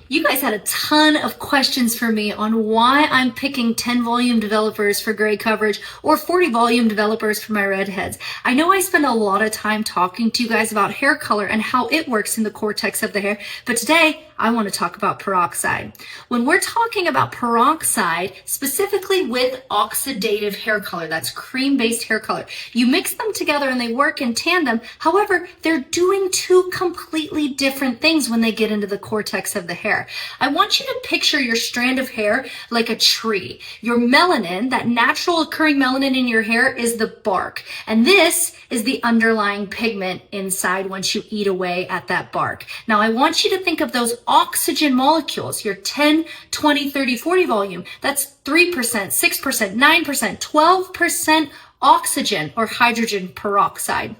You guys had a ton of questions for me on why I'm picking 10 volume developers for gray coverage or 40 volume developers for my redheads. I know I spend a lot of time talking to you guys about hair color and how it works in the cortex of the hair, but today I want to talk about peroxide. When we're talking about peroxide, specifically with oxidative hair color, that's cream-based hair color, you mix them together and they work in tandem. However, they're doing two completely different things when they get into the cortex of the hair. I want you to picture your strand of hair like a tree. Your melanin, that natural occurring melanin in your hair, is the bark. And this is the underlying pigment inside once you eat away at that bark. Now, I want you to think of those oxygen molecules, your 10, 20, 30, 40 volume. That's 3%, 6%, 9%, 12% oxygen or hydrogen peroxide.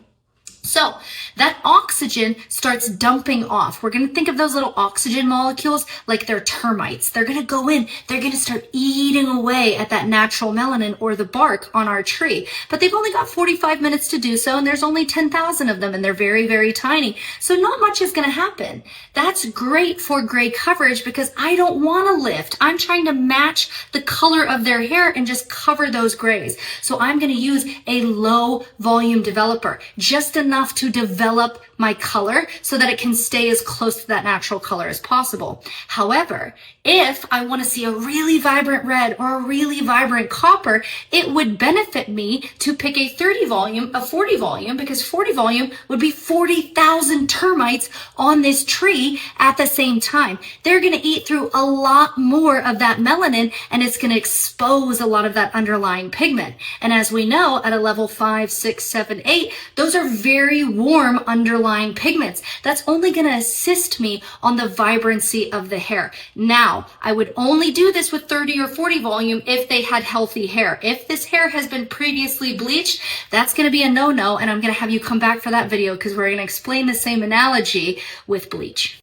So that oxygen starts dumping off. We're going to think of those little oxygen molecules like they're termites. They're going to go in, they're going to start eating away at that natural melanin or the bark on our tree. But they've only got 45 minutes to do so, and there's only 10,000 of them, and they're very, very tiny. So not much is going to happen. That's great for gray coverage because I don't want to lift. I'm trying to match the color of their hair and just cover those grays. So I'm going to use a low volume developer, just enough to develop my color so that it can stay as close to that natural color as possible. However, if I want to see a really vibrant red or a really vibrant copper, it would benefit me to pick a 30 volume, a 40 volume, because 40 volume would be 40,000 termites on this tree at the same time. They're going to eat through a lot more of that melanin, and it's going to expose a lot of that underlying pigment. And as we know, at a level 5, 6, 7, 8, those are very warm underlying pigments. That's only going to assist me on the vibrancy of the hair. Now, I would only do this with 30 or 40 volume if they had healthy hair. If this hair has been previously bleached, that's going to be a no-no, and I'm going to have you come back for that video because we're going to explain the same analogy with bleach.